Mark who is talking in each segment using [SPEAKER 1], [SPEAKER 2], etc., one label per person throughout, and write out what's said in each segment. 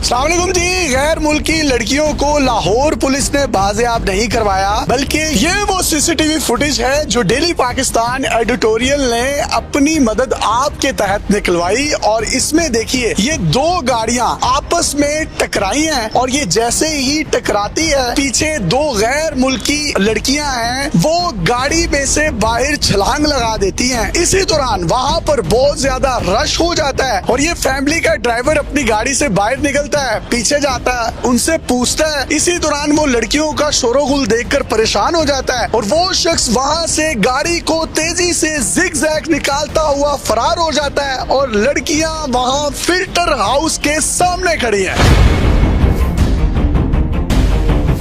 [SPEAKER 1] अस्सलाम वालेकुम जी। गैर मुल्की लड़कियों को लाहौर पुलिस ने बाजियाब नहीं करवाया, बल्कि ये वो सीसीटीवी फुटेज है जो डेली पाकिस्तान एडिटोरियल ने अपनी मदद आपके तहत निकलवाई। और इसमें देखिए ये दो गाड़ियां आपस में टकराई हैं और ये जैसे ही टकराती है पीछे दो गैर मुल्की लड़कियां हैं, वो गाड़ी में से बाहर छलांग लगा देती हैं। इसी दौरान वहाँ पर बहुत ज्यादा रश हो जाता है और ये फैमिली का ड्राइवर अपनी गाड़ी से बाहर निकलता है, पीछे जाता है, उनसे पूछता है। इसी दौरान वो लड़कियों का शोरगुल देखकर परेशान हो जाता है और वो शख्स वहाँ से गाड़ी को तेजी से जिग-जैग निकालता हुआ फरार हो जाता है और लड़कियां वहाँ फिल्टर हाउस के सामने खड़ी हैं।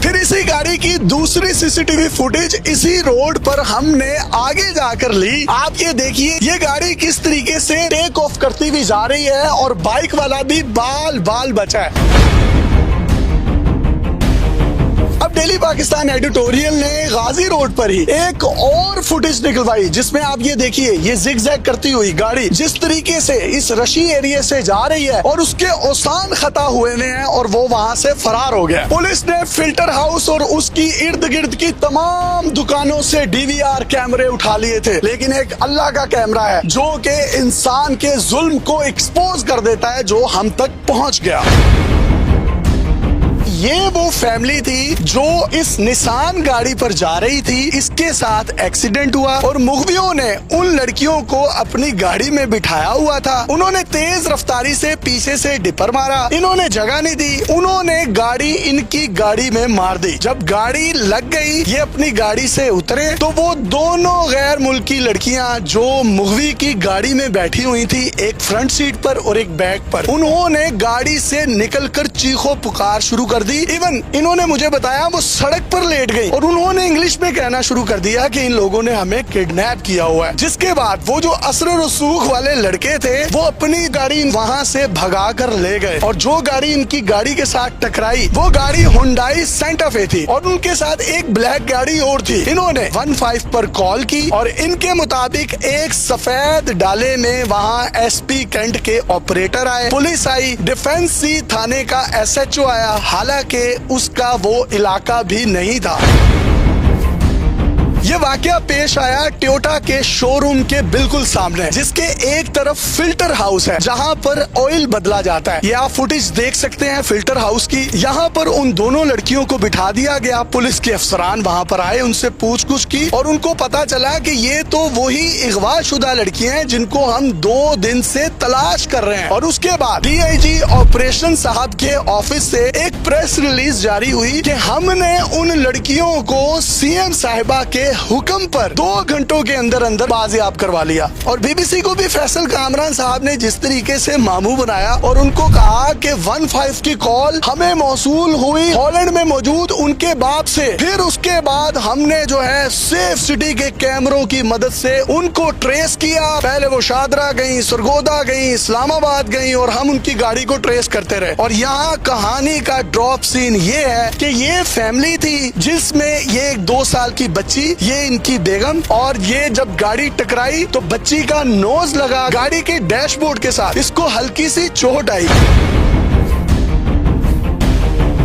[SPEAKER 1] फिर इसी गाड़ी की दूसरी सीसीटीवी फुटेज इसी रोड पर हमने आगे जाकर ली। आप ये देखिए ये गाड़ी किस तरीके से टेक ऑफ करती हुई जा रही है और बाइक वाला भी बाल बाल बचा है। अब डेली पाकिस्तान एडिटोरियल ने गाजी रोड पर ही एक और फुटेज निकलवाई जिसमें आप ये देखिए ये जिग-जैग करती हुई गाड़ी जिस तरीके से इस रशी एरिया से जा रही है और उसके औसान खता हुए हैं और वो वहाँ से फरार हो गया। पुलिस ने फिल्टर हाउस और उसकी इर्द गिर्द की तमाम दुकानों से डीवीआर कैमरे उठा लिए थे, लेकिन एक अल्लाह का कैमरा है जो कि इंसान के जुल्म को एक्सपोज कर देता है जो हम तक पहुँच गया। ये वो फैमिली थी जो इस निसान गाड़ी पर जा रही थी, इसके साथ एक्सीडेंट हुआ और मुगवियों ने उन लड़कियों को अपनी गाड़ी में बिठाया हुआ था। उन्होंने तेज रफ्तारी से पीछे से डिपर मारा, इन्होंने जगह नहीं दी, उन्होंने गाड़ी इनकी गाड़ी में मार दी। जब गाड़ी लग गई ये अपनी गाड़ी से उतरे तो वो दोनों गैर मुल्की लड़कियां जो मुगवी की गाड़ी में बैठी हुई थी, एक फ्रंट सीट पर और एक बैक पर, उन्होंने गाड़ी से निकलकर चीखो पुकार शुरू कर दी। इवन इन्होंने मुझे बताया वो सड़क पर लेट गई और उन्होंने इंग्लिश में कहना शुरू कर दिया कि इन लोगों ने हमें किडनैप किया हुआ है। जिसके बाद वो जो असर रसूख वाले लड़के थे वो अपनी गाड़ी वहाँ से भगा कर ले गए और जो गाड़ी इनकी गाड़ी के साथ टकराई वो गाड़ी हुंडई सेंटा फे थी और उनके साथ एक ब्लैक गाड़ी और थी। इन्होंने 15 पर कॉल की और इनके मुताबिक एक सफेद डाले में वहाँ SP कैंट के ऑपरेटर आए, पुलिस आई, डिफेंस सी थाने का SHO आया, हालांकि उसका वो इलाका भी नहीं था। ये वाकया पेश आया टोयोटा के शोरूम के बिल्कुल सामने, जिसके एक तरफ फिल्टर हाउस है जहां पर ऑयल बदला जाता है। ये आप फुटेज देख सकते हैं फिल्टर हाउस की। यहाँ पर उन दोनों लड़कियों को बिठा दिया गया, पुलिस के अफसरान वहां पर आए, उनसे पूछ-गुछ की और उनको पता चला कि ये तो वही अगवाशुदा लड़कियां हैं जिनको हम 2 दिन से तलाश कर रहे हैं। और उसके बाद DIG ऑपरेशन साहब के ऑफिस से एक प्रेस रिलीज जारी हुई कि हमने उन लड़कियों को CM साहिबा के हुक्म पर 2 घंटों के अंदर अंदर बाजियाब करवा लिया। और BBC को भी फैसल कामरान साहब ने जिस तरीके से मामू बनाया और उनको कहा कि 15 की कॉल हमें मौसूल हुई हॉलैंड में मौजूद उनके बाप से, फिर उसके बाद हमने जो है सेफ सिटी के कैमरों की मदद से उनको ट्रेस किया। पहले वो शादरा गई, सरगोदा गई, इस्लामाबाद गई और हम उनकी गाड़ी को ट्रेस करते रहे। और यहाँ कहानी का ड्रॉप सीन ये है कि ये फैमिली थी जिसमें ये एक 2 साल की बच्ची, ये इनकी बेगम, और ये जब गाड़ी टकराई तो बच्ची का नोज लगा गाड़ी के डैशबोर्ड के साथ, इसको हल्की सी चोट आई।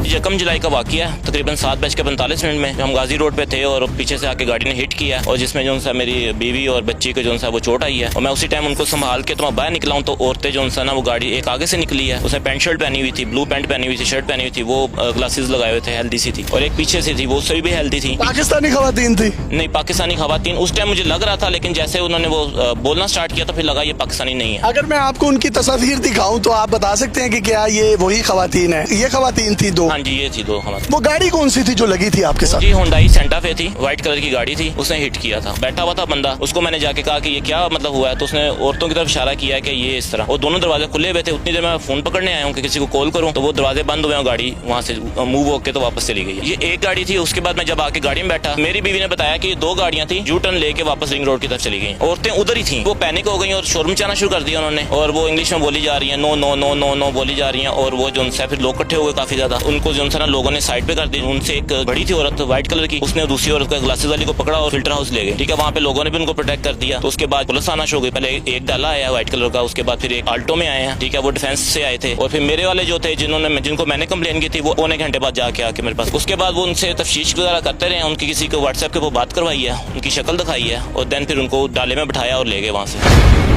[SPEAKER 2] 1 जुलाई का वाकया है, तकरीबन 7:45 में हम गाजी रोड पे थे और पीछे से आके गाड़ी ने हिट किया और जिसमें जो सा मेरी बीवी और बच्ची को जो सा वो चोट आई है। और मैं उसी टाइम उनको संभाल के तो मैं बाहर निकला हूँ तो औरतें जो सा ना वो गाड़ी एक आगे से निकली है, उसने पैंट शर्ट पहनी हुई थी, ब्लू पैंट पहनी हुई थी, शर्ट पहनी हुई थी, वो ग्लासेस लगाए हुए थे, हेल्दी सी थी, और एक पीछे से थी वो सभी भी हेल्दी थी।
[SPEAKER 1] पाकिस्तानी खवातीन थी?
[SPEAKER 2] नहीं, पाकिस्तानी खवातीन उस टाइम मुझे लग रहा था, लेकिन जैसे उन्होंने वो बोलना स्टार्ट किया तो फिर लगा ये पाकिस्तानी नहीं है।
[SPEAKER 1] अगर मैं आपको उनकी तस्वीर दिखाऊं तो आप बता सकते हैं कि क्या ये वही खवातीन है? ये खवातीन थी 2?
[SPEAKER 2] हाँ जी, ये थी 2 खवातीन।
[SPEAKER 1] वो गाड़ी कौन सी थी जो लगी थी आपके साथ?
[SPEAKER 2] जी हुंडई सेंटा फे थी, व्हाइट कलर की गाड़ी थी, उसने हिट किया था। बैठा हुआ था बंदा, उसको मैंने जाके कहा कि ये क्या मतलब हुआ है, तो उसने औरतों की तरफ इशारा किया है कि ये इस तरह, और दोनों दरवाजे खुले हुए थे। उतनी देर में फोन पकड़ने आया हूँ कि किसी को कॉल करूँ तो वो दरवाजे बंद हुए, गाड़ी वहाँ से मूव होकर तो वापस चली गई। ये एक गाड़ी थी। उसके बाद मैं जब आके गाड़ी में बैठा, मेरी बीवी ने बताया कि 2 गाड़ियाँ थी, यू टर्न लेके वापस रिंग रोड की तरफ चली गई। औरतें उधर ही थी, वो पैनिक हो गई और शोर मचाना शुरू कर दिया उन्होंने, और वो इंग्लिश में बोली जा रही है, no no no no no बोली जा रही है, और वो जो फिर लोग इकट्ठे हो गए काफी ज्यादा, उनको मुझे उनसे ना लोगों ने साइड पे कर दी। उनसे एक बड़ी थी औरत व्हाइट कलर की, उसने दूसरी औरत को ग्लासेस वाली को पकड़ा और फिल्टर हाउस ले गए। ठीक है, वहाँ पे लोगों ने भी उनको प्रोटेक्ट कर दिया। तो उसके बाद पुलिस आना शुरू हो गई। पहले एक डाला आया व्हाइट कलर का, उसके बाद फिर एक आल्टो में आए हैं। ठीक है, वो डिफेंस से आए थे। और फिर मेरे वाले जो थे जिनको मैंने कंप्लेन की थी, वो पौने घंटे बाद जाके आके मेरे पास, उसके बाद वो उनसे तफ्तीश वगैरह करते रहे। उनकी किसी को व्हाट्सएप के वो बात करवाई है, उनकी शक्ल दिखाई है और देन फिर उनको डाले में बिठाया और ले गए वहाँ से।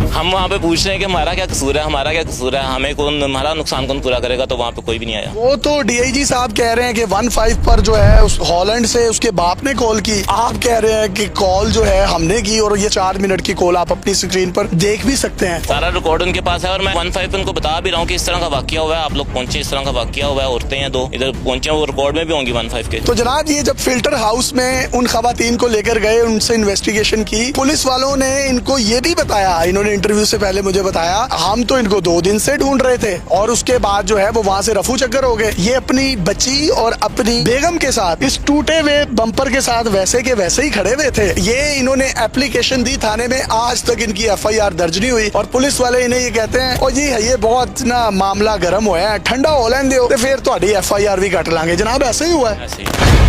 [SPEAKER 2] हम वहाँ पे पूछ रहे हैं कि हमारा क्या कसूर है, हमारा क्या कसूर है, हमें कौन, हमारा नुकसान कौन पूरा करेगा। तो वहाँ पे कोई भी नहीं आया।
[SPEAKER 1] वो तो डीआईजी साहब कह रहे हैं कि 15 पर जो है उस हॉलैंड से उसके बाप ने कॉल की। आप कह रहे हैं कि कॉल जो है हमने की और ये 4 मिनट की कॉल आप अपनी स्क्रीन पर देख भी सकते हैं।
[SPEAKER 2] सारा रिकॉर्ड उनके पास है और मैं 15 पे उनको बता भी रहा हूँ कि इस तरह का वाकया हुआ है, आप लोग पहुंचे, इस तरह का वाकया हुआ है, औरतें हैं 2 इधर पहुंचे, वो रिकॉर्ड में भी होंगी 15 के।
[SPEAKER 1] तो जनाब ये जब फिल्टर हाउस में उन खवातीन को लेकर गए, उनसे इन्वेस्टिगेशन की, पुलिस वालों ने इनको ये भी बताया, इन्होंने इंटरव्यू से पहले मुझे बताया, हम तो इनको 2 दिन से ढूंढ रहे थे और उसके बाद जो है वो वहाँ से रफू चक्कर हो गए। ये अपनी बच्ची और अपनी बेगम के साथ इस टूटे हुए बम्पर के साथ वैसे के वैसे ही खड़े हुए थे। ये इन्होंने एप्लीकेशन दी थाने में, आज तक इनकी FIR दर्ज नहीं हुई। और पुलिस वाले इन्हें ये कहते हैं, और जी ये बहुत ना मामला गर्म होया है, ठंडा हो लें दो तो फिर तुम्हारी FIR भी कट लांगे। जनाब ऐसे ही हुआ है।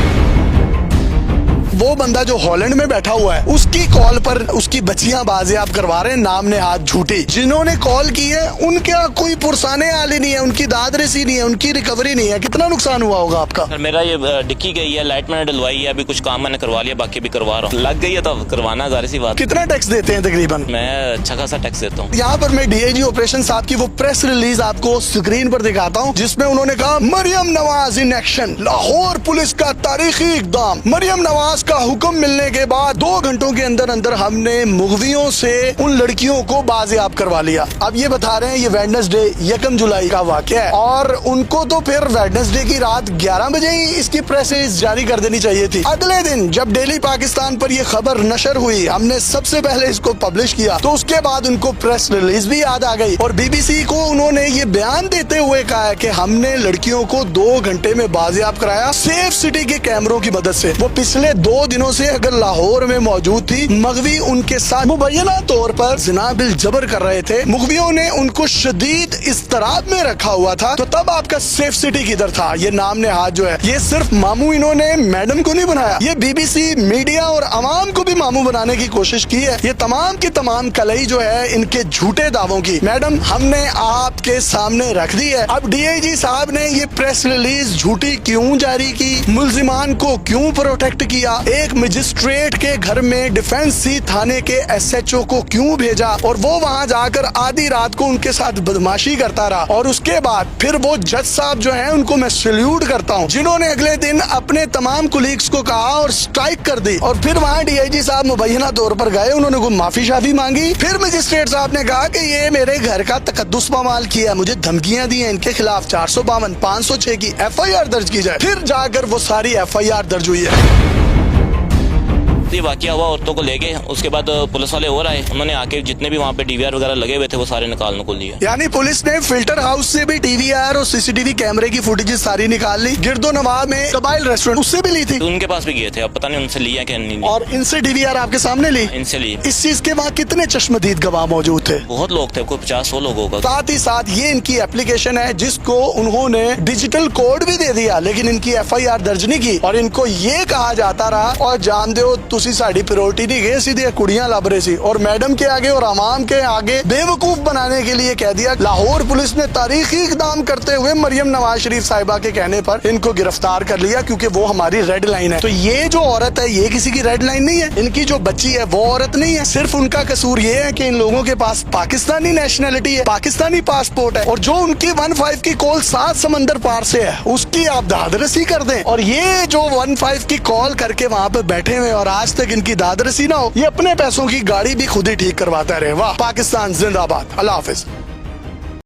[SPEAKER 1] वो बंदा जो हॉलैंड में बैठा हुआ है, उसकी कॉल पर उसकी बच्चियां बाजियाब करवा रहे हैं, नाम ने हाथ झूठी। जिन्होंने कॉल की है उनका कोई पुरसाने आली नहीं है, उनकी दाद रसी नहीं है, उनकी रिकवरी नहीं है। कितना नुकसान हुआ होगा आपका?
[SPEAKER 2] सर मेरा ये डिक्की गई है, लाइट मैंने डलवाई है, अभी कुछ काम मैंने करवा लिया, बाकी भी करवा रहा हूँ। लग गई है तो करवाना जाहिर सी बात।
[SPEAKER 1] कितना टैक्स देते हैं तकरीबन?
[SPEAKER 2] मैं अच्छा खासा टैक्स देता हूँ।
[SPEAKER 1] यहाँ पर मैं डीआईजी ऑपरेशन साहब की वो प्रेस रिलीज आपको स्क्रीन पर दिखाता हूँ, जिसमें उन्होंने कहा Maryam Nawaz in action, Lahore police का तारीखी इकदाम। मरियम नवाज का हुक्म मिलने के बाद 2 घंटों के अंदर अंदर हमने मुगवियों से उन लड़कियों को बाजियाब करवा लिया। अब ये बता रहे हैं ये वेडनेसडे 1 जुलाई का वाकया है और उनको तो फिर वेडनेसडे की रात 11 बजे ही इसकी प्रेस रिलीज जारी कर देनी चाहिए थी। अगले दिन जब डेली पाकिस्तान पर ये खबर नशर हुई, हमने सबसे पहले इसको पब्लिश किया, तो उसके बाद उनको प्रेस रिलीज भी याद आ गई और BBC को उन्होंने ये बयान देते हुए कहा है कि हमने लड़कियों को 2 घंटे में बाजियाब कराया सेफ सिटी के कैमरों की मदद से। वो पिछले 2 दिनों से अगर लाहौर में मौजूद थी, मगवी उनके साथ मुबैना तौर पर जिना बिल जबर कर रहे थे, मुगवियों ने उनको शदीद इस्तराब में रखा हुआ था। तो तब आपका सेफ सिटी किधर था? ये नाम ने हाथ जो है, ये सिर्फ मामू इन्होंने मैडम को नहीं बनाया, ये BBC मीडिया और अवाम को भी मामू बनाने की कोशिश की है। ये तमाम की तमाम कलई जो है इनके झूठे दावों की मैडम हमने आपके सामने रख दी है। अब डीआईजी साहब ने ये प्रेस रिलीज झूठी क्यों जारी की, मुल्जिमान को क्यों प्रोटेक्ट किया, एक मजिस्ट्रेट के घर में डिफेंसी थाने के SHO को क्यों भेजा और वो वहाँ जाकर आधी रात को उनके साथ बदमाशी करता रहा। और उसके बाद फिर वो जज साहब जो हैं उनको मैं सैल्यूट करता हूँ, जिन्होंने अगले दिन अपने तमाम कुलीग्स को कहा और स्ट्राइक कर दी। और फिर वहाँ डीआईजी साहब मुबैना तौर पर गए, उन्होंने कोई माफी शाफी मांगी। फिर मजिस्ट्रेट साहब ने कहा कि ये मेरे घर का तकद्दुस पामाल किया, मुझे धमकियां दी हैं, इनके खिलाफ 452, 506 की FIR दर्ज की जाए। फिर जाकर वो सारी FIR दर्ज हुई है।
[SPEAKER 2] ये वाकया हुआ, औरतों को ले गए, उसके बाद पुलिस वाले और आए, उन्होंने आके जितने भी वहाँ पे DVR वगैरह लगे हुए थे वो सारे निकाल लिए।
[SPEAKER 1] यानी पुलिस ने फिल्टर हाउस से भी DVR और CCTV कैमरे की फुटेज सारी निकाल ली। गिरदो नवाब में कबाइल रेस्टोरेंट उससे भी ली थी,
[SPEAKER 2] उनके पास भी गए थे, अब पता नहीं उनसे लिया क्या नहीं।
[SPEAKER 1] और इनसे DVR आपके सामने ली?
[SPEAKER 2] इनसे ली।
[SPEAKER 1] इस चीज के वहाँ कितने चश्मदीद गवाह मौजूद थे?
[SPEAKER 2] बहुत लोग थे, कोई 50-100 लोग होगा।
[SPEAKER 1] साथ ही साथ ये इनकी एप्लीकेशन है जिसको उन्होंने डिजिटल कोड भी दे दिया, लेकिन इनकी FIR दर्ज नहीं की और इनको ये कहा जाता रहा और जान दो तुसी साड़ी प्रियोरिटी नहीं गए, सीधे कुड़ियां लब रही सी और मैडम के आगे और अवाम के आगे बेवकूफ बनाने के लिए कह दिया। लाहौर पुलिस ने तारीखी इकदाम करते हुए मरियम नवाज शरीफ साहिबा के कहने पर इनको गिरफ्तार कर लिया, क्योंकि वो हमारी रेड लाइन है। तो ये जो औरत है ये किसी की रेड लाइन नहीं है, इनकी जो बच्ची है वो औरत नहीं है। सिर्फ उनका कसूर ये है कि इन लोगों के पास पाकिस्तानी नेशनैलिटी है, पाकिस्तानी पासपोर्ट है और जो उनकी 15 की कॉल 7 समंदर पार से है उसकी आप दादरसी कर दें। और ये जो 15 की कॉल करके वहाँ पे बैठे हुए और आज तक इनकी दादरसी ना हो, ये अपने पैसों की गाड़ी भी खुद ही ठीक करवाता रहे। वाह पाकिस्तान जिंदाबाद। अल्लाह हाफिज।